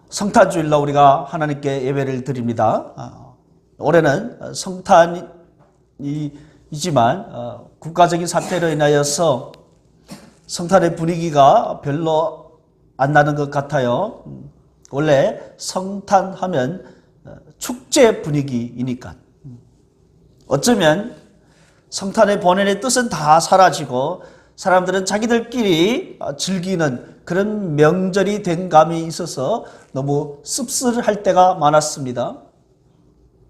성탄주일날 우리가 하나님께 예배를 드립니다. 올해는 성탄이지만 국가적인 사태로 인하여서 성탄의 분위기가 별로 안 나는 것 같아요. 원래 성탄하면 축제 분위기이니까. 어쩌면 성탄의 본연의 뜻은 다 사라지고 사람들은 자기들끼리 즐기는 그런 명절이 된 감이 있어서 너무 씁쓸할 때가 많았습니다.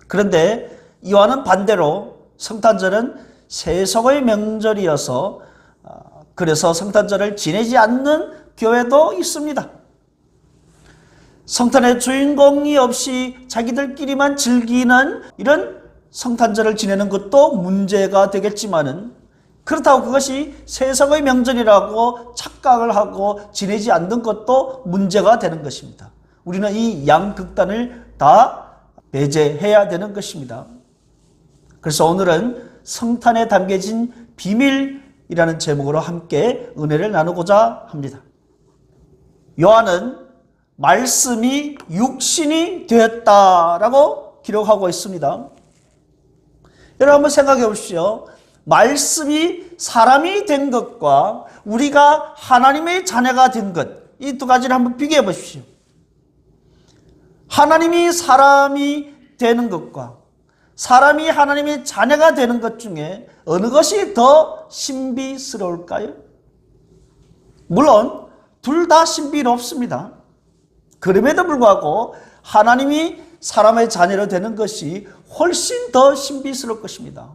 그런데 이와는 반대로 성탄절은 세속의 명절이어서 그래서 성탄절을 지내지 않는 교회도 있습니다. 성탄의 주인공이 없이 자기들끼리만 즐기는 이런 성탄절을 지내는 것도 문제가 되겠지만은 그렇다고 그것이 세속의 명절이라고 착각을 하고 지내지 않는 것도 문제가 되는 것입니다. 우리는 이 양극단을 다 배제해야 되는 것입니다. 그래서 오늘은 성탄에 담겨진 비밀이라는 제목으로 함께 은혜를 나누고자 합니다. 요한은 말씀이 육신이 되었다라고 기록하고 있습니다. 여러분 한번 생각해 보십시오. 말씀이 사람이 된 것과 우리가 하나님의 자녀가 된 것, 이 두 가지를 한번 비교해 보십시오. 하나님이 사람이 되는 것과 사람이 하나님의 자녀가 되는 것 중에 어느 것이 더 신비스러울까요? 물론 둘 다 신비롭습니다. 그럼에도 불구하고 하나님이 사람의 자녀로 되는 것이 훨씬 더 신비스러울 것입니다.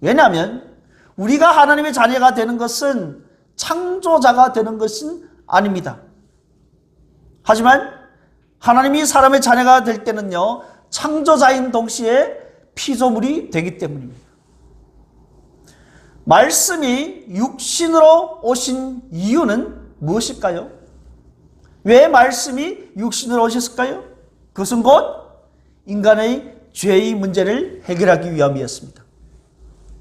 왜냐하면 우리가 하나님의 자녀가 되는 것은 창조자가 되는 것은 아닙니다. 하지만 하나님이 사람의 자녀가 될 때는요, 창조자인 동시에 피조물이 되기 때문입니다. 말씀이 육신으로 오신 이유는 무엇일까요? 왜 말씀이 육신으로 오셨을까요? 그것은 곧 인간의 죄의 문제를 해결하기 위함이었습니다.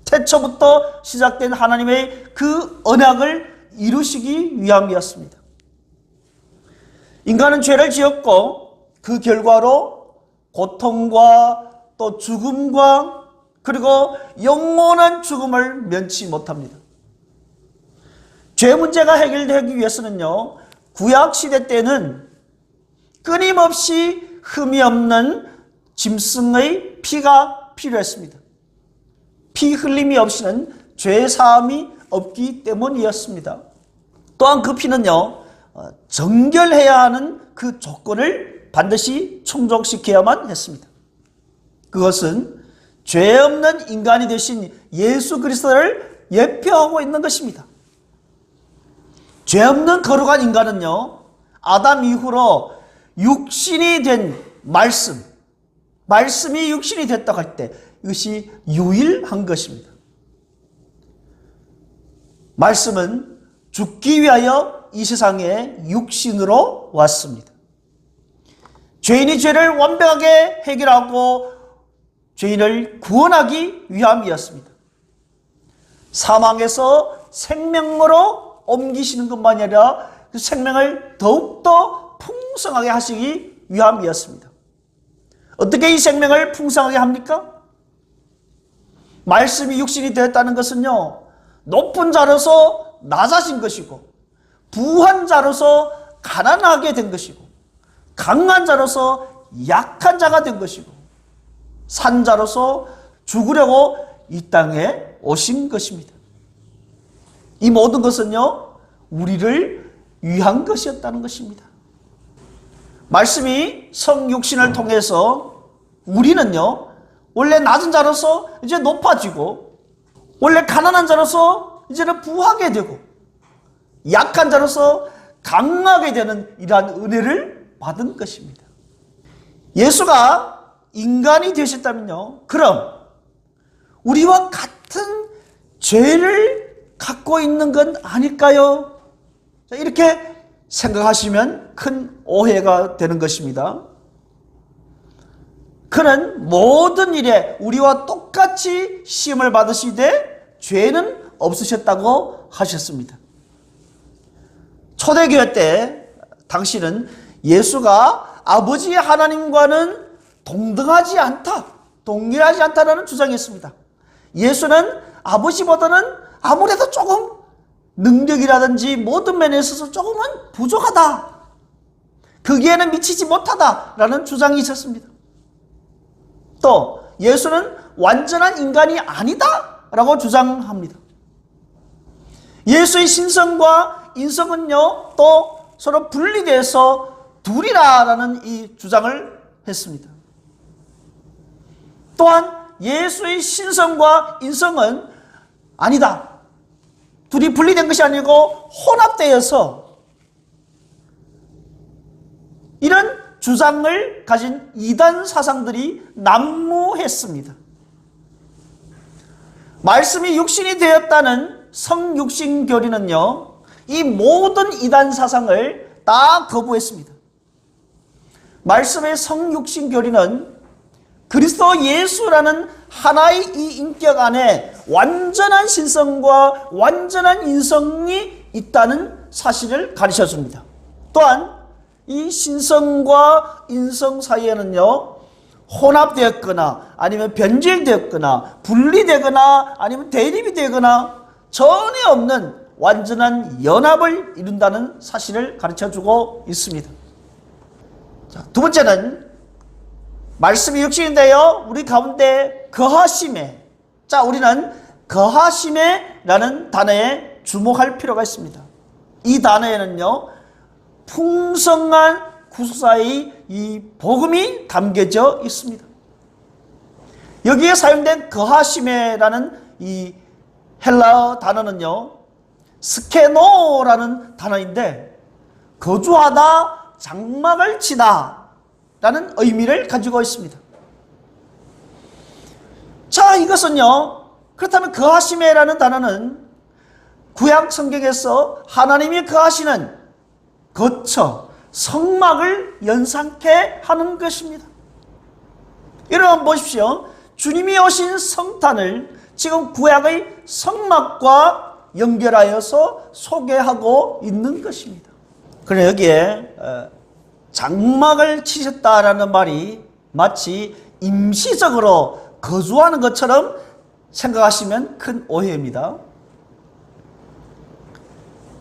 태초부터 시작된 하나님의 그 언약을 이루시기 위함이었습니다. 인간은 죄를 지었고 그 결과로 고통과 또 죽음과 그리고 영원한 죽음을 면치 못합니다. 죄 문제가 해결되기 위해서는요, 구약시대 때는 끊임없이 흠이 없는 짐승의 피가 필요했습니다. 피 흘림이 없이는 죄 사함이 없기 때문이었습니다. 또한 그 피는요, 정결해야 하는 그 조건을 반드시 충족시켜야만 했습니다. 그것은 죄 없는 인간이 되신 예수 그리스도를 예표하고 있는 것입니다. 죄 없는 거룩한 인간은요, 아담 이후로 육신이 된 말씀이 육신이 됐다고 할 때 이것이 유일한 것입니다. 말씀은 죽기 위하여 이 세상에 육신으로 왔습니다. 죄인이 죄를 완벽하게 해결하고 죄인을 구원하기 위함이었습니다. 사망에서 생명으로 옮기시는 것만이 아니라 그 생명을 더욱더 풍성하게 하시기 위함이었습니다. 어떻게 이 생명을 풍성하게 합니까? 말씀이 육신이 되었다는 것은요, 높은 자로서 낮아진 것이고 부한 자로서 가난하게 된 것이고 강한 자로서 약한 자가 된 것이고 산 자로서 죽으려고 이 땅에 오신 것입니다. 이 모든 것은요, 우리를 위한 것이었다는 것입니다. 말씀이 성육신을 통해서 우리는요, 원래 낮은 자로서 이제 높아지고 원래 가난한 자로서 이제는 부하게 되고 약한 자로서 강하게 되는 이러한 은혜를 받은 것입니다. 예수가 인간이 되셨다면요, 그럼 우리와 같은 죄를 갖고 있는 건 아닐까요? 이렇게 생각하시면 큰 오해가 되는 것입니다. 그는 모든 일에 우리와 똑같이 시험을 받으시되 죄는 없으셨다고 하셨습니다. 초대교회 때 당시는 예수가 아버지 하나님과는 동등하지 않다, 동일하지 않다라는 주장이었습니다. 예수는 아버지보다는 아무래도 조금 능력이라든지 모든 면에 있어서 조금은 부족하다, 거기에는 미치지 못하다라는 주장이 있었습니다. 또 예수는 완전한 인간이 아니다라고 주장합니다. 예수의 신성과 인성은요, 또 서로 분리돼서 둘이라는 이 주장을 했습니다. 또한 예수의 신성과 인성은 아니다, 둘이 분리된 것이 아니고 혼합되어서, 이런 주장을 가진 이단 사상들이 난무했습니다. 말씀이 육신이 되었다는 성육신교리는요, 이 모든 이단 사상을 다 거부했습니다. 말씀의 성육신교리는 그리스도 예수라는 하나의 이 인격 안에 완전한 신성과 완전한 인성이 있다는 사실을 가르쳐줍니다. 또한 이 신성과 인성 사이에는요, 혼합되었거나 아니면 변질되었거나 분리되거나 아니면 대립이 되거나 전혀 없는 완전한 연합을 이룬다는 사실을 가르쳐주고 있습니다. 자, 두 번째는 말씀이 육신인데요, 우리 가운데 거하심에, 자, 우리는 거하심에 라는 단어에 주목할 필요가 있습니다. 이 단어에는요, 풍성한 구속사의 이 복음이 담겨져 있습니다. 여기에 사용된 거하심에라는 이 헬라어 단어는요, 스케노라는 단어인데, 거주하다, 장막을 치다 라는 의미를 가지고 있습니다. 자, 이것은요, 그렇다면 거하심에라는 단어는 구약 성경에서 하나님이 거하시는 거처, 성막을 연상케 하는 것입니다. 여러분 보십시오. 주님이 오신 성탄을 지금 구약의 성막과 연결하여서 소개하고 있는 것입니다. 그러나 여기에 장막을 치셨다라는 말이 마치 임시적으로 거주하는 것처럼 생각하시면 큰 오해입니다.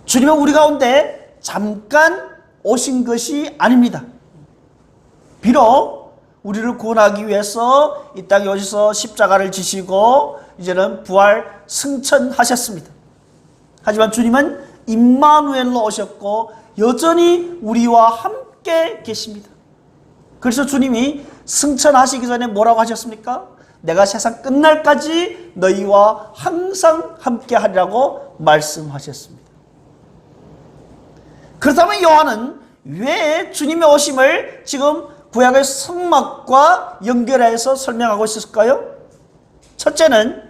주님은 우리 가운데 잠깐 오신 것이 아닙니다. 비록 우리를 구원하기 위해서 이 땅에 오셔서 십자가를 지시고 이제는 부활 승천하셨습니다. 하지만 주님은 임마누엘로 오셨고 여전히 우리와 함께 계십니다. 그래서 주님이 승천하시기 전에 뭐라고 하셨습니까? 내가 세상 끝날까지 너희와 항상 함께 하리라고 말씀하셨습니다. 그렇다면 요한은 왜 주님의 오심을 지금 구약의 성막과 연결해서 설명하고 있을까요? 첫째는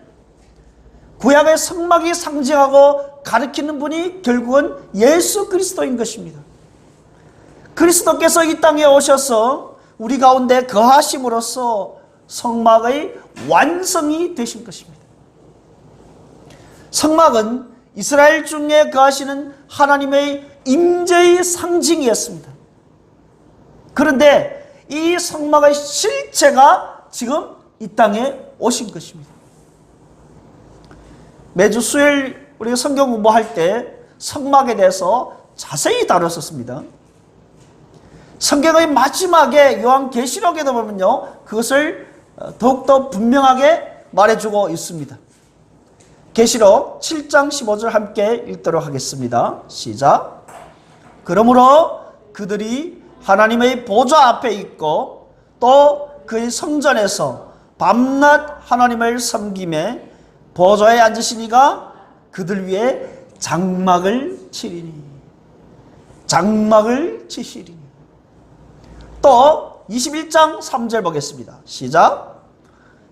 구약의 성막이 상징하고 가리키는 분이 결국은 예수 그리스도인 것입니다. 그리스도께서 이 땅에 오셔서 우리 가운데 거하심으로써 성막의 완성이 되신 것입니다. 성막은 이스라엘 중에 거하시는 하나님의 임재의 상징이었습니다. 그런데 이 성막의 실체가 지금 이 땅에 오신 것입니다. 매주 수요일 우리가 성경 공부할 때 성막에 대해서 자세히 다뤘었습니다. 성경의 마지막에 요한계시록에도 보면요, 그것을 더욱더 분명하게 말해주고 있습니다. 계시록 7장 15절 함께 읽도록 하겠습니다. 시작. 그러므로 그들이 하나님의 보좌 앞에 있고 또 그의 성전에서 밤낮 하나님을 섬김에 보좌에 앉으시니가 그들 위에 장막을 치리니, 장막을 치시리니. 또 21장 3절 보겠습니다. 시작.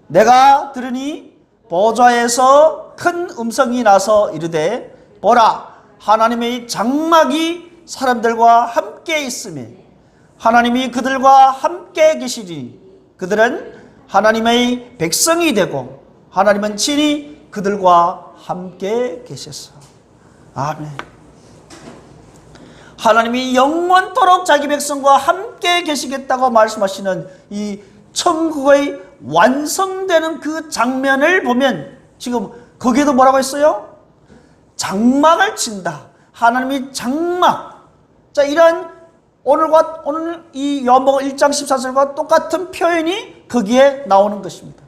내가 들으니 보좌에서 큰 음성이 나서 이르되 보라, 하나님의 장막이 사람들과 함께 있으며 하나님이 그들과 함께 계시리니 그들은 하나님의 백성이 되고 하나님은 친히 그들과 함께 계셨어. 아멘. 하나님이 영원토록 자기 백성과 함께 계시겠다고 말씀하시는 이 천국의 완성되는 그 장면을 보면 지금 거기에도 뭐라고 했어요? 장막을 친다. 하나님이 장막. 자, 이러한 오늘 이 요한복음 1장 14절과 똑같은 표현이 거기에 나오는 것입니다.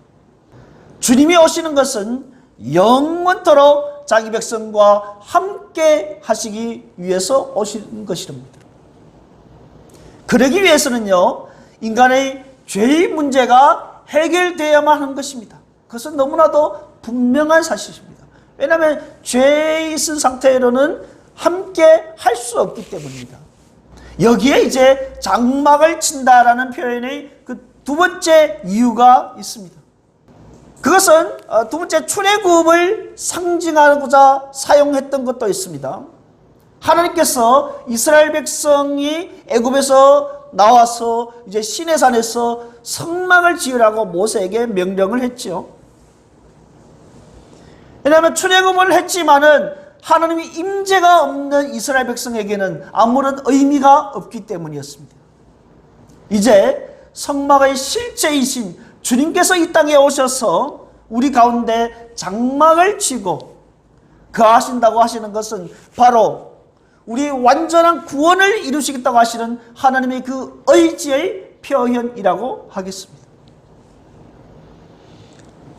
주님이 오시는 것은 영원토록 자기 백성과 함께 하시기 위해서 오시는 것이랍니다. 그러기 위해서는요, 인간의 죄의 문제가 해결되어야만 하는 것입니다. 그것은 너무나도 분명한 사실입니다. 왜냐하면 죄에 있은 상태로는 함께 할 수 없기 때문입니다. 여기에 이제 장막을 친다라는 표현의 그 두 번째 이유가 있습니다. 그것은 두 번째 출애굽을 상징하고자 사용했던 것도 있습니다. 하나님께서 이스라엘 백성이 애굽에서 나와서 이제 시내산에서 성막을 지으라고 모세에게 명령을 했지요. 왜냐하면 출애굽을 했지만은 하나님의 임재가 없는 이스라엘 백성에게는 아무런 의미가 없기 때문이었습니다. 이제 성막의 실제이신 주님께서 이 땅에 오셔서 우리 가운데 장막을 치고 거하신다고 하시는 것은 바로 우리 완전한 구원을 이루시겠다고 하시는 하나님의 그 의지의 표현이라고 하겠습니다.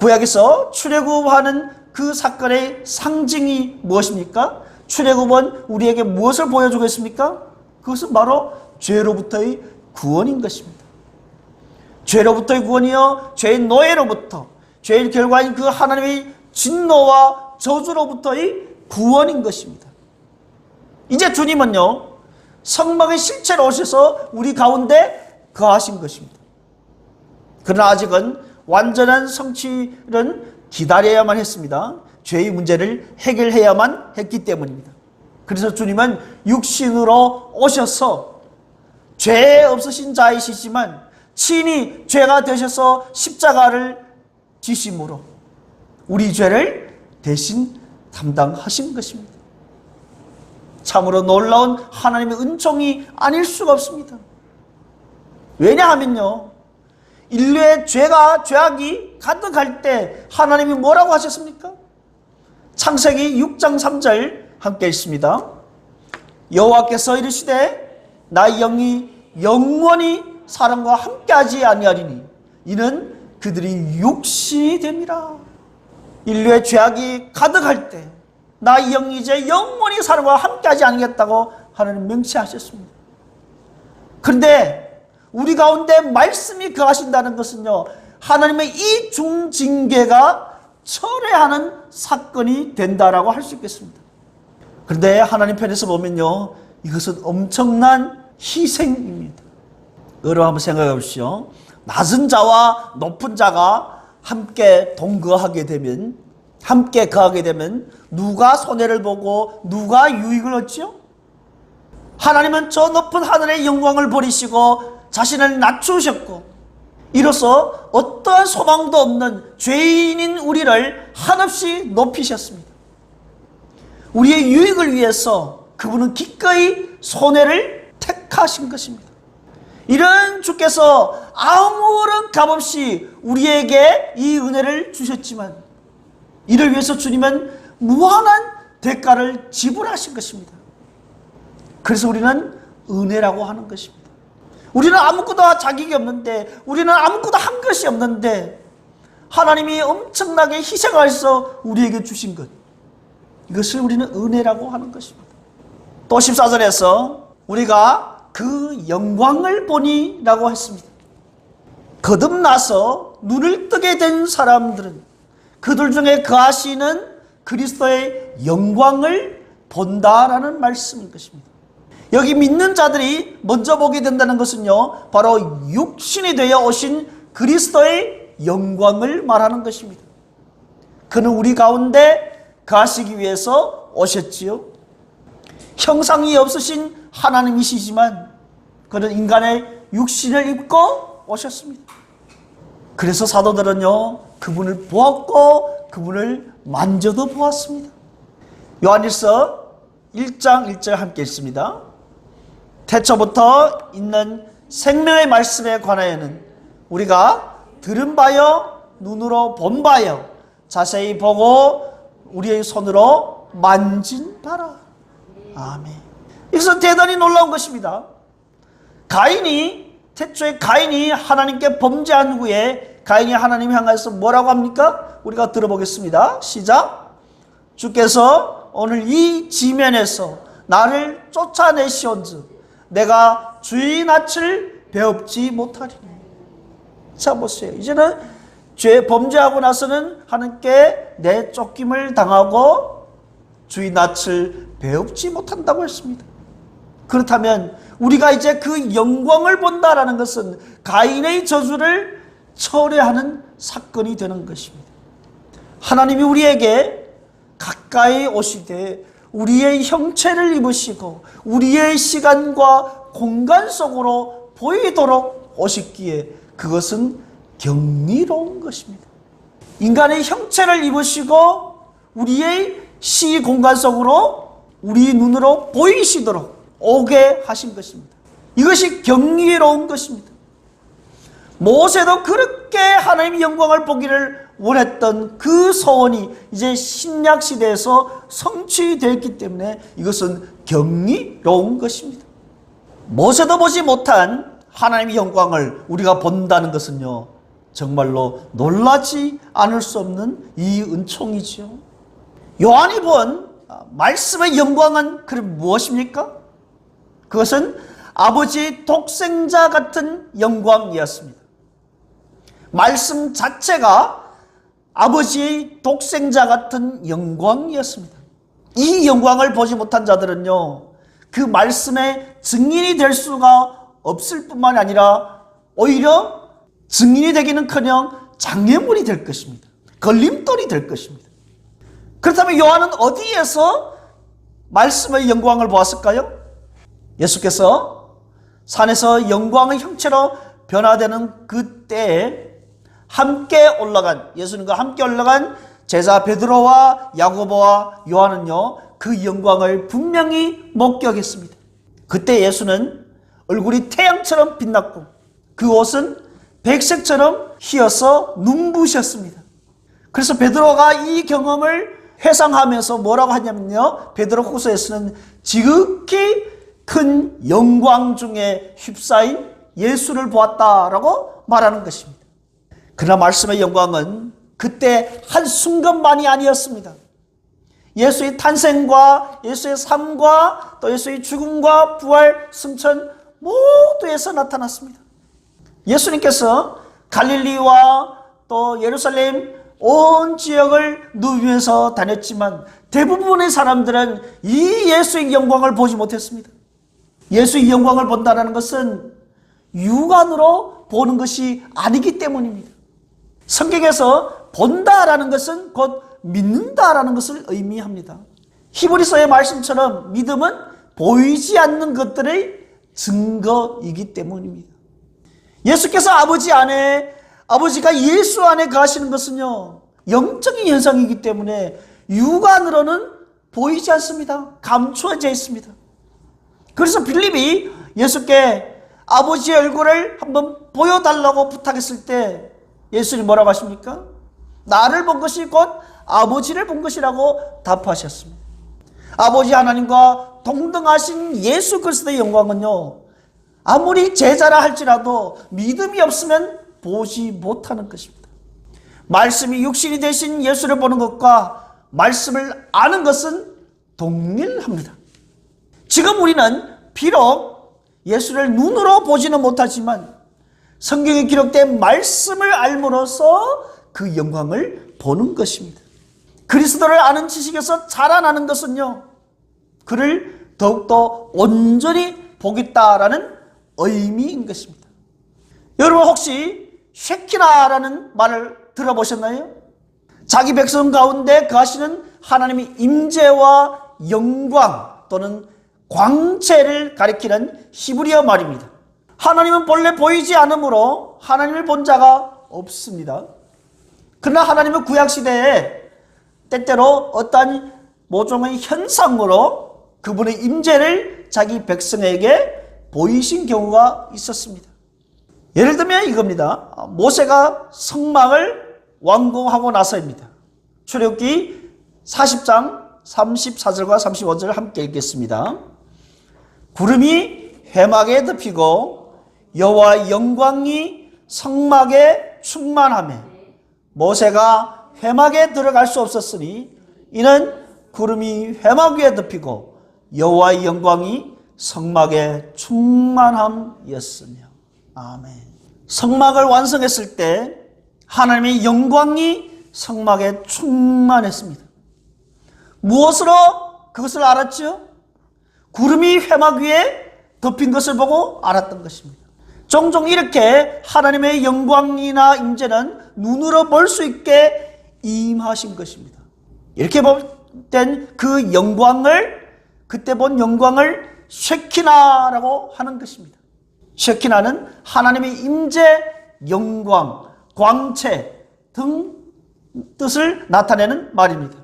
구약에서 출애굽하는 그 사건의 상징이 무엇입니까? 출애굽은 우리에게 무엇을 보여주겠습니까? 그것은 바로 죄로부터의 구원인 것입니다. 죄로부터의 구원이요, 죄의 노예로부터, 죄의 결과인 그 하나님의 진노와 저주로부터의 구원인 것입니다. 이제 주님은요, 성막의 실체로 오셔서 우리 가운데 거하신 것입니다. 그러나 아직은 완전한 성취는 기다려야만 했습니다. 죄의 문제를 해결해야만 했기 때문입니다. 그래서 주님은 육신으로 오셔서 죄 없으신 자이시지만 친히 죄가 되셔서 십자가를 지심으로 우리 죄를 대신 담당하신 것입니다. 참으로 놀라운 하나님의 은총이 아닐 수가 없습니다. 왜냐하면요, 인류의 죄악이 가득할 때 하나님이 뭐라고 하셨습니까? 창세기 6장 3절 함께 읽습니다. 여호와께서 이르시되 나의 영이 영원히 사람과 함께하지 아니하리니 이는 그들이 육신이 됨이라. 인류의 죄악이 가득할 때 나의 영이 이제 영원히 사람과 함께하지 않겠다고 하나님 명시하셨습니다. 그런데 우리 가운데 말씀이 거하신다는 것은요, 하나님의 이 중징계가 철회하는 사건이 된다라고 할 수 있겠습니다. 그런데 하나님 편에서 보면요, 이것은 엄청난 희생입니다. 여러분 한번 생각해 보시죠. 낮은 자와 높은 자가 함께 동거하게 되면, 함께 거하게 되면 누가 손해를 보고 누가 유익을 얻지요? 하나님은 저 높은 하늘의 영광을 버리시고 자신을 낮추셨고, 이로써 어떠한 소망도 없는 죄인인 우리를 한없이 높이셨습니다. 우리의 유익을 위해서 그분은 기꺼이 손해를 택하신 것입니다. 이런 주께서 아무런 값없이 우리에게 이 은혜를 주셨지만, 이를 위해서 주님은 무한한 대가를 지불하신 것입니다. 그래서 우리는 은혜라고 하는 것입니다. 우리는 아무것도 자격이 없는데, 우리는 아무것도 한 것이 없는데 하나님이 엄청나게 희생하셔서 우리에게 주신 것, 이것을 우리는 은혜라고 하는 것입니다. 또 14절에서 우리가 그 영광을 보니 라고 했습니다. 거듭나서 눈을 뜨게 된 사람들은 그들 중에 거하시는 그리스도의 영광을 본다라는 말씀인 것입니다. 여기 믿는 자들이 먼저 보게 된다는 것은요, 바로 육신이 되어 오신 그리스도의 영광을 말하는 것입니다. 그는 우리 가운데 거하시기 위해서 오셨지요. 형상이 없으신 하나님이시지만 그는 인간의 육신을 입고 오셨습니다. 그래서 사도들은요, 그분을 보았고 그분을 만져도 보았습니다. 요한일서 1장 1절 함께 읽습니다. 태초부터 있는 생명의 말씀에 관하여는 우리가 들은 바요 눈으로 본 바요 자세히 보고 우리의 손으로 만진 바라. 아멘. 이것은 대단히 놀라운 것입니다. 태초에 가인이 하나님께 범죄한 후에 가인이 하나님 향해서 뭐라고 합니까? 우리가 들어보겠습니다. 시작. 주께서 오늘 이 지면에서 나를 쫓아내시온즉 내가 주의 낯을 배웁지 못하리니. 자 보세요. 이제는 죄 범죄하고 나서는 하나님께 내쫓김을 당하고 주의 낯을 배웁지 못한다고 했습니다. 그렇다면 우리가 이제 그 영광을 본다라는 것은 가인의 저주를 철회하는 사건이 되는 것입니다. 하나님이 우리에게 가까이 오시되 우리의 형체를 입으시고 우리의 시간과 공간 속으로 보이도록 오셨기에 그것은 경이로운 것입니다. 인간의 형체를 입으시고 우리의 시 공간 속으로 우리 눈으로 보이시도록 오게 하신 것입니다. 이것이 경이로운 것입니다. 모세도 그렇게 하나님의 영광을 보기를 원했던 그 소원이 이제 신약 시대에서 성취되었기 때문에 이것은 경이로운 것입니다. 모세도 보지 못한 하나님의 영광을 우리가 본다는 것은요, 정말로 놀라지 않을 수 없는 이 은총이지요. 요한이 본 말씀의 영광은 그럼 무엇입니까? 그것은 아버지의 독생자 같은 영광이었습니다. 말씀 자체가 아버지의 독생자 같은 영광이었습니다. 이 영광을 보지 못한 자들은요, 그 말씀의 증인이 될 수가 없을 뿐만 아니라 오히려 증인이 되기는커녕 장애물이 될 것입니다. 걸림돌이 될 것입니다. 그렇다면 요한은 어디에서 말씀의 영광을 보았을까요? 예수께서 산에서 영광의 형체로 변화되는 그때에 예수님과 함께 올라간 제자 베드로와 야고보와 요한은요, 그 영광을 분명히 목격했습니다. 그때 예수는 얼굴이 태양처럼 빛났고 그 옷은 백색처럼 휘어서 눈부셨습니다. 그래서 베드로가 이 경험을 회상하면서 뭐라고 하냐면요, 베드로 후서에서는 지극히 큰 영광 중에 휩싸인 예수를 보았다라고 말하는 것입니다. 그러나 말씀의 영광은 그때 한순간만이 아니었습니다. 예수의 탄생과 예수의 삶과 또 예수의 죽음과 부활, 승천 모두에서 나타났습니다. 예수님께서 갈릴리와 또 예루살렘 온 지역을 누비면서 다녔지만 대부분의 사람들은 이 예수의 영광을 보지 못했습니다. 예수의 영광을 본다는 것은 육안으로 보는 것이 아니기 때문입니다. 성경에서 본다라는 것은 곧 믿는다라는 것을 의미합니다. 히브리서의 말씀처럼 믿음은 보이지 않는 것들의 증거이기 때문입니다. 예수께서 아버지가 예수 안에 가시는 것은요, 영적인 현상이기 때문에 육안으로는 보이지 않습니다. 감추어져 있습니다. 그래서 빌립이 예수께 아버지의 얼굴을 한번 보여달라고 부탁했을 때 예수님 뭐라고 하십니까? 나를 본 것이 곧 아버지를 본 것이라고 답하셨습니다. 아버지 하나님과 동등하신 예수 그리스도의 영광은요, 아무리 제자라 할지라도 믿음이 없으면 보지 못하는 것입니다. 말씀이 육신이 되신 예수를 보는 것과 말씀을 아는 것은 동일합니다. 지금 우리는 비록 예수를 눈으로 보지는 못하지만 성경에 기록된 말씀을 알므로써 그 영광을 보는 것입니다. 그리스도를 아는 지식에서 자라나는 것은요, 그를 더욱더 온전히 보겠다라는 의미인 것입니다. 여러분 혹시 쉐키나라는 말을 들어보셨나요? 자기 백성 가운데 거하시는 하나님의 임재와 영광 또는 광채를 가리키는 히브리어 말입니다. 하나님은 본래 보이지 않으므로 하나님을 본 자가 없습니다. 그러나 하나님은 구약시대에 때때로 어떠한 모종의 현상으로 그분의 임재를 자기 백성에게 보이신 경우가 있었습니다. 예를 들면 이겁니다. 모세가 성막을 완공하고 나서입니다. 출애굽기 40장 34절과 35절 함께 읽겠습니다. 구름이 회막에 덮이고 여호와의 영광이 성막에 충만하며 모세가 회막에 들어갈 수 없었으니 이는 구름이 회막 위에 덮이고 여호와의 영광이 성막에 충만함이었으며. 아멘. 성막을 완성했을 때 하나님의 영광이 성막에 충만했습니다. 무엇으로 그것을 알았죠? 구름이 회막 위에 덮인 것을 보고 알았던 것입니다. 종종 이렇게 하나님의 영광이나 임재는 눈으로 볼 수 있게 임하신 것입니다. 이렇게 볼 땐 그 영광을, 그때 본 영광을 쉐키나라고 하는 것입니다. 쉐키나는 하나님의 임재, 영광, 광채 등 뜻을 나타내는 말입니다.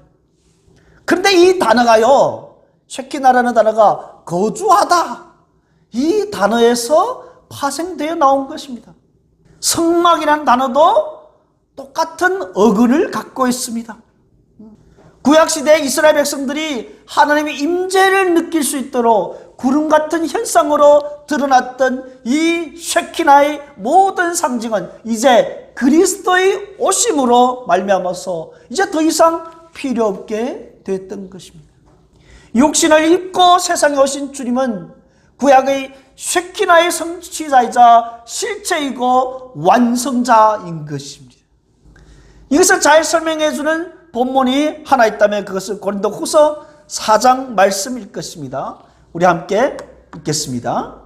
그런데 이 단어가요, 쉐키나라는 단어가 거주하다, 이 단어에서 파생되어 나온 것입니다. 성막이라는 단어도 똑같은 어근을 갖고 있습니다. 구약시대 이스라엘 백성들이 하나님의 임재를 느낄 수 있도록 구름 같은 현상으로 드러났던 이 쉐키나의 모든 상징은 이제 그리스도의 오심으로 말미암아서 이제 더 이상 필요 없게 됐던 것입니다. 육신을 입고 세상에 오신 주님은 구약의 쉐키나의 성취자이자 실체이고 완성자인 것입니다. 이것을 잘 설명해 주는 본문이 하나 있다면 그것은 고린도후서 4장 말씀일 것입니다. 우리 함께 읽겠습니다.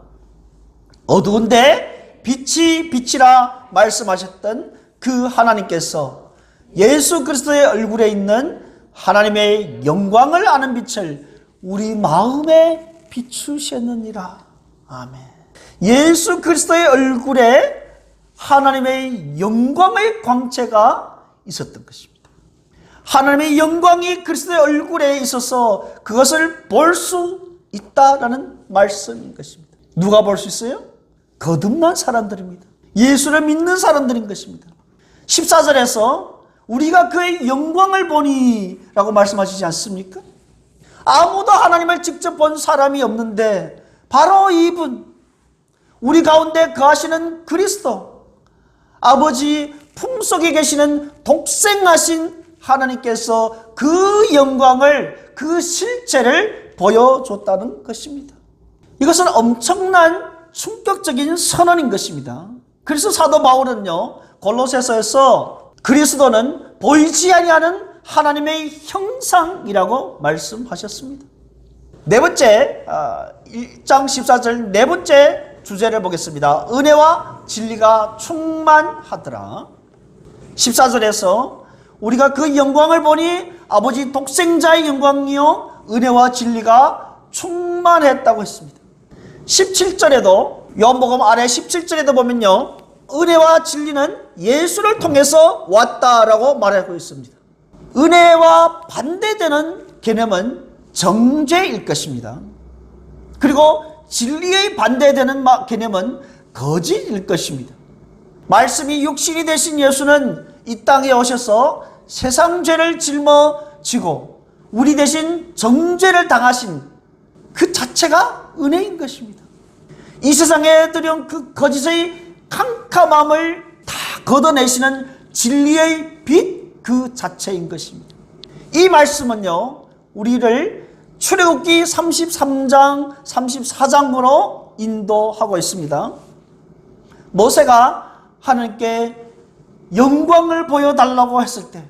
어두운데 빛이 빛이라 말씀하셨던 그 하나님께서 예수 그리스도의 얼굴에 있는 하나님의 영광을 아는 빛을 우리 마음에 비추셨느니라. 아멘. 예수 그리스도의 얼굴에 하나님의 영광의 광채가 있었던 것입니다. 하나님의 영광이 그리스도의 얼굴에 있어서 그것을 볼 수 있다라는 말씀인 것입니다. 누가 볼 수 있어요? 거듭난 사람들입니다. 예수를 믿는 사람들인 것입니다. 14절에서 우리가 그의 영광을 보니 라고 말씀하시지 않습니까? 아무도 하나님을 직접 본 사람이 없는데 바로 이분, 우리 가운데 거하시는 그리스도, 아버지 품속에 계시는 독생하신 하나님께서 그 영광을, 그 실체를 보여줬다는 것입니다. 이것은 엄청난 충격적인 선언인 것입니다. 그래서 사도 바울은요, 골로새서에서 그리스도는 보이지 아니하는 하나님의 형상이라고 말씀하셨습니다. 네 번째, 1장 14절 네 번째 주제를 보겠습니다. 은혜와 진리가 충만하더라. 14절에서 우리가 그 영광을 보니 아버지 독생자의 영광이요 은혜와 진리가 충만했다고 했습니다. 17절에도 요한복음 아래 17절에도 보면요, 은혜와 진리는 예수를 통해서 왔다라고 말하고 있습니다. 은혜와 반대되는 개념은 정죄일 것입니다. 그리고 진리의 반대되는 개념은 거짓일 것입니다. 말씀이 육신이 되신 예수는 이 땅에 오셔서 세상 죄를 짊어지고 우리 대신 정죄를 당하신 그 자체가 은혜인 것입니다. 이 세상에 들여온 그 거짓의 캄캄함을 다 걷어내시는 진리의 빛 그 자체인 것입니다. 이 말씀은요, 우리를 출애굽기 33장 34장으로 인도하고 있습니다. 모세가 하나님께 영광을 보여달라고 했을 때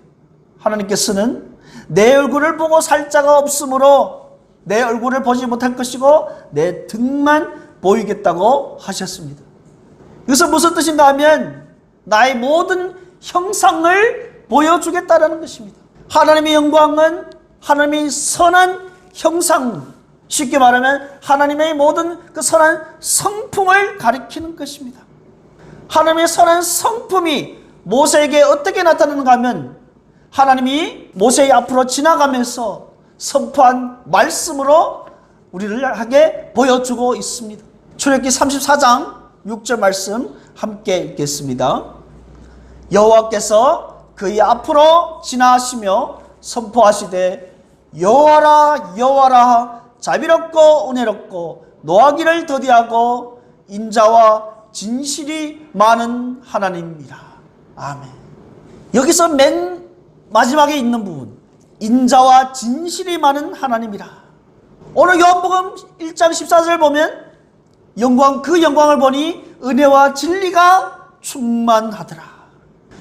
하나님께서는 내 얼굴을 보고 살 자가 없으므로 내 얼굴을 보지 못할 것이고 내 등만 보이겠다고 하셨습니다. 이것은 무슨 뜻인가 하면 나의 모든 형상을 보여주겠다라는 것입니다. 하나님의 영광은 하나님의 선한 형상, 쉽게 말하면 하나님의 모든 그 선한 성품을 가리키는 것입니다. 하나님의 선한 성품이 모세에게 어떻게 나타나는가 하면 하나님이 모세의 앞으로 지나가면서 선포한 말씀으로 우리를 하게 보여주고 있습니다. 출애굽기 34장 6절 말씀 함께 읽겠습니다. 여호와께서 그의 앞으로 지나시며 선포하시되 여호와라 여호와라 자비롭고 은혜롭고 노하기를 더디하고 인자와 진실이 많은 하나님이라. 아멘. 여기서 맨 마지막에 있는 부분, 인자와 진실이 많은 하나님이라. 오늘 요한복음 1장 14절 보면 그 영광을 보니 은혜와 진리가 충만하더라.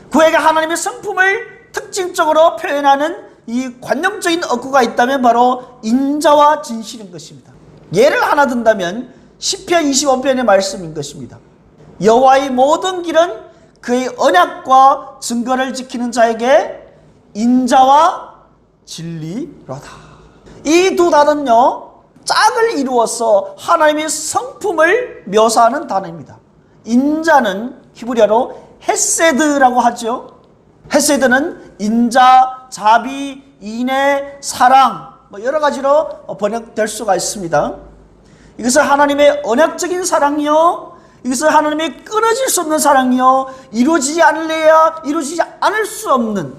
그에게 하나님의 성품을 특징적으로 표현하는 이 관용적인 어구가 있다면 바로 인자와 진실인 것입니다. 예를 하나 든다면 시편 25편의 말씀인 것입니다. 여호와의 모든 길은 그의 언약과 증거를 지키는 자에게 인자와 진리로다. 이 두 단어는요, 짝을 이루어서 하나님의 성품을 묘사하는 단어입니다. 인자는 히브리어로 헤세드라고 하죠. 헤세드는 인자, 자비, 인애, 사랑 여러 가지로 번역될 수가 있습니다. 이것은 하나님의 언약적인 사랑이요, 이것은 하나님의 끊어질 수 없는 사랑이요, 이루어지지 않을래야 이루어지지 않을 수 없는,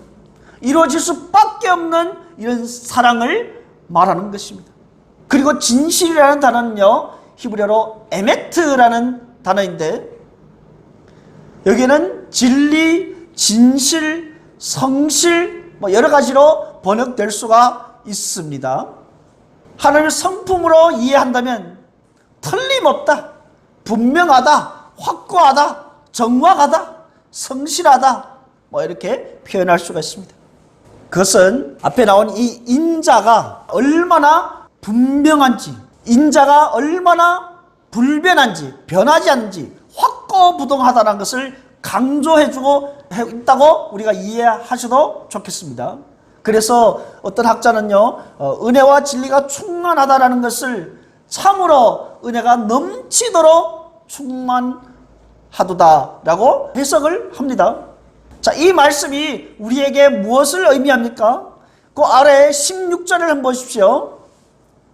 이루어질 수밖에 없는 이런 사랑을 말하는 것입니다. 그리고 진실이라는 단어는요, 히브리어로 에메트라는 단어인데 여기는 진리, 진실, 성실 여러 가지로 번역될 수가 있습니다. 하나님의 성품으로 이해한다면 틀림없다, 분명하다, 확고하다, 정확하다, 성실하다 이렇게 표현할 수가 있습니다. 그것은 앞에 나온 이 인자가 얼마나 분명한지, 인자가 얼마나 불변한지, 변하지 않는지 확고부동하다는 것을 강조해주고 있다고 우리가 이해하셔도 좋겠습니다. 그래서 어떤 학자는요, 은혜와 진리가 충만하다라는 것을 참으로 은혜가 넘치도록 충만하도다라고 해석을 합니다. 자, 이 말씀이 우리에게 무엇을 의미합니까? 그 아래 16절을 한번 보십시오.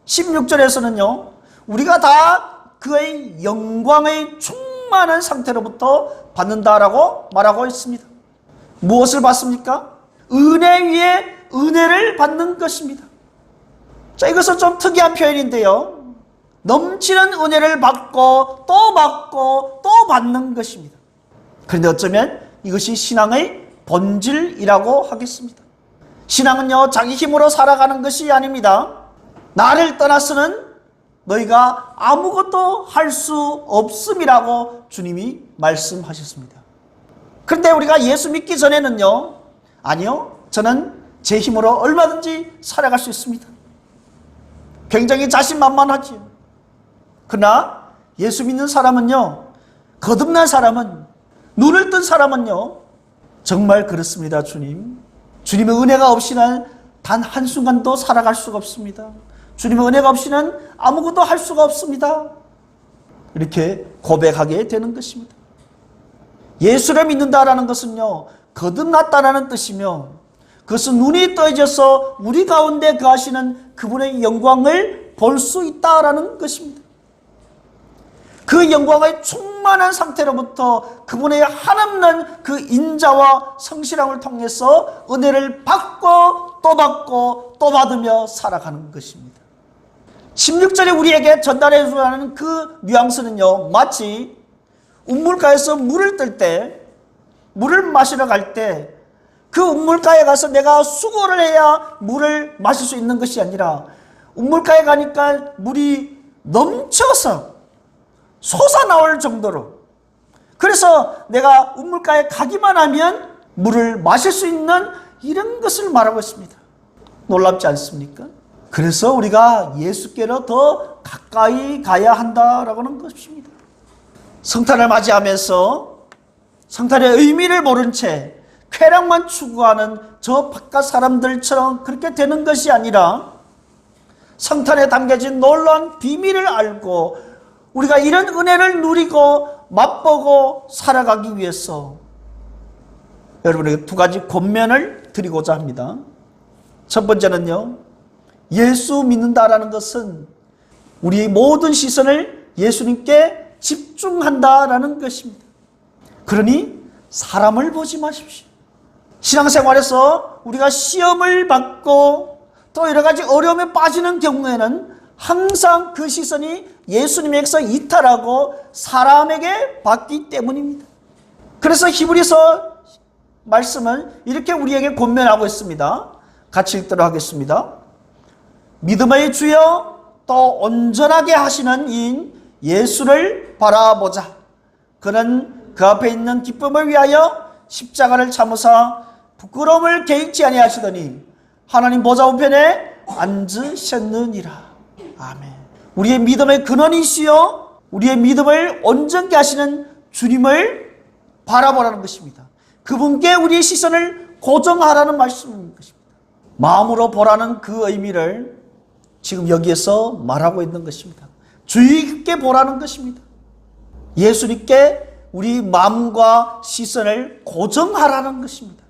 16절에서는요, 우리가 다 그의 영광의 충만한 상태로부터 받는다라고 말하고 있습니다. 무엇을 받습니까? 은혜 위에 은혜를 받는 것입니다. 자, 이것은 좀 특이한 표현인데요, 넘치는 은혜를 받고 또 받고 또 받는 것입니다. 그런데 어쩌면 이것이 신앙의 본질이라고 하겠습니다. 신앙은요, 자기 힘으로 살아가는 것이 아닙니다. 나를 떠나서는 너희가 아무것도 할 수 없음이라고 주님이 말씀하셨습니다. 그런데 우리가 예수 믿기 전에는요, 아니요, 저는 제 힘으로 얼마든지 살아갈 수 있습니다. 굉장히 자신만만하지요. 그러나 예수 믿는 사람은요, 거듭난 사람은, 눈을 뜬 사람은요, 정말 그렇습니다. 주님의 은혜가 없이는 단 한순간도 살아갈 수가 없습니다. 주님의 은혜가 없이는 아무것도 할 수가 없습니다. 이렇게 고백하게 되는 것입니다. 예수를 믿는다라는 것은요, 거듭났다라는 뜻이며, 그것은 눈이 떠져서 우리 가운데 거하시는 그분의 영광을 볼 수 있다라는 것입니다. 그 영광의 충만한 상태로부터 그분의 한없는 그 인자와 성실함을 통해서 은혜를 받고 또 받고 또 받으며 살아가는 것입니다. 16절에 우리에게 전달해 주라는 그 뉘앙스는요, 마치 운물가에서 물을 뜰 때, 물을 마시러 갈 때 그 운물가에 가서 내가 수고를 해야 물을 마실 수 있는 것이 아니라 운물가에 가니까 물이 넘쳐서 솟아나올 정도로, 그래서 내가 운물가에 가기만 하면 물을 마실 수 있는 이런 것을 말하고 있습니다. 놀랍지 않습니까? 그래서 우리가 예수께로 더 가까이 가야 한다라고 하는 것입니다. 성탄을 맞이하면서 성탄의 의미를 모른 채 쾌락만 추구하는 저 바깥 사람들처럼 그렇게 되는 것이 아니라 성탄에 담겨진 놀라운 비밀을 알고 우리가 이런 은혜를 누리고 맛보고 살아가기 위해서 여러분에게 두 가지 권면을 드리고자 합니다. 첫 번째는요, 예수 믿는다라는 것은 우리의 모든 시선을 예수님께 집중한다라는 것입니다. 그러니 사람을 보지 마십시오. 신앙생활에서 우리가 시험을 받고 또 여러 가지 어려움에 빠지는 경우에는 항상 그 시선이 예수님에게서 이탈하고 사람에게 받기 때문입니다. 그래서 히브리서 말씀은 이렇게 우리에게 권면하고 있습니다. 같이 읽도록 하겠습니다. 믿음의 주여 또 온전하게 하시는 이인 예수를 바라보자. 그는 그 앞에 있는 기쁨을 위하여 십자가를 참으사 부끄러움을 개의치 아니하시더니 하나님 보좌 우편에 앉으셨느니라. 아멘. 우리의 믿음의 근원이시여 우리의 믿음을 온전케 하시는 주님을 바라보라는 것입니다. 그분께 우리의 시선을 고정하라는 말씀인 것입니다. 마음으로 보라는 그 의미를 지금 여기에서 말하고 있는 것입니다. 주의 깊게 보라는 것입니다. 예수님께 우리 마음과 시선을 고정하라는 것입니다.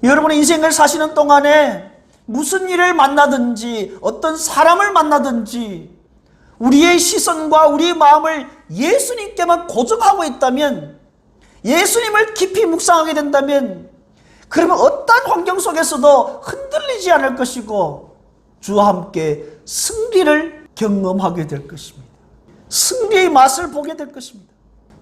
여러분의 인생을 사시는 동안에 무슨 일을 만나든지 어떤 사람을 만나든지 우리의 시선과 우리의 마음을 예수님께만 고정하고 있다면, 예수님을 깊이 묵상하게 된다면, 그러면 어떤 환경 속에서도 흔들리지 않을 것이고 주와 함께 승리를 경험하게 될 것입니다. 승리의 맛을 보게 될 것입니다.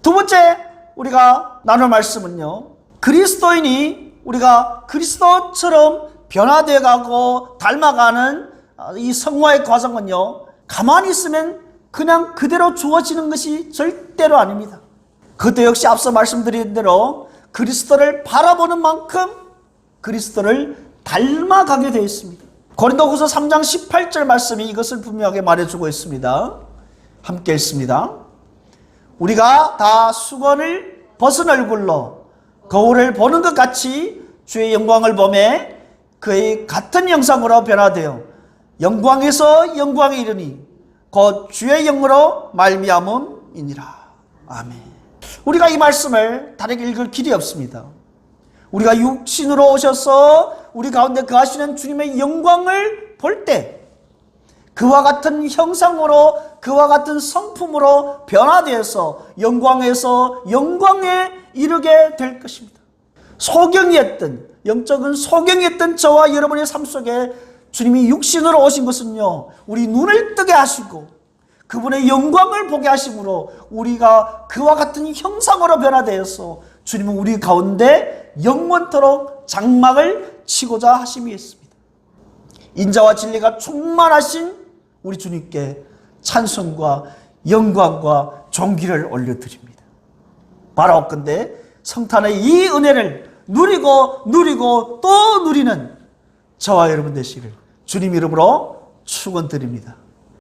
두 번째 우리가 나눌 말씀은요, 그리스도인이 우리가 그리스도처럼 변화되어 가고 닮아가는 이 성화의 과정은요, 가만히 있으면 그냥 그대로 주어지는 것이 절대로 아닙니다. 그것도 역시 앞서 말씀드린 대로 그리스도를 바라보는 만큼 그리스도를 닮아가게 되어 있습니다. 고린도후서 3장 18절 말씀이 이것을 분명하게 말해주고 있습니다. 함께 읽습니다. 우리가 다 수건을 벗은 얼굴로 거울을 보는 것 같이 주의 영광을 보매 그의 같은 형상으로 변화되어 영광에서 영광에 이르니 곧 주의 영으로 말미암음이니라. 아멘. 우리가 이 말씀을 다르게 읽을 길이 없습니다. 우리가 육신으로 오셔서 우리 가운데 거하시는 주님의 영광을 볼 때 그와 같은 형상으로 그와 같은 성품으로 변화되어서 영광에서 영광에 이르게 될 것입니다. 소경이었던, 영적인 소경이었던 저와 여러분의 삶 속에 주님이 육신으로 오신 것은요, 우리 눈을 뜨게 하시고 그분의 영광을 보게 하심으로 우리가 그와 같은 형상으로 변화되어서 주님은 우리 가운데 영원토록 장막을 치고자 하심이었습니다. 인자와 진리가 충만하신 우리 주님께 찬송과 영광과 존귀를 올려드립니다. 바라옵건대 성탄의 이 은혜를 누리고 또 누리는 저와 여러분 되시기를 주님 이름으로 축원드립니다.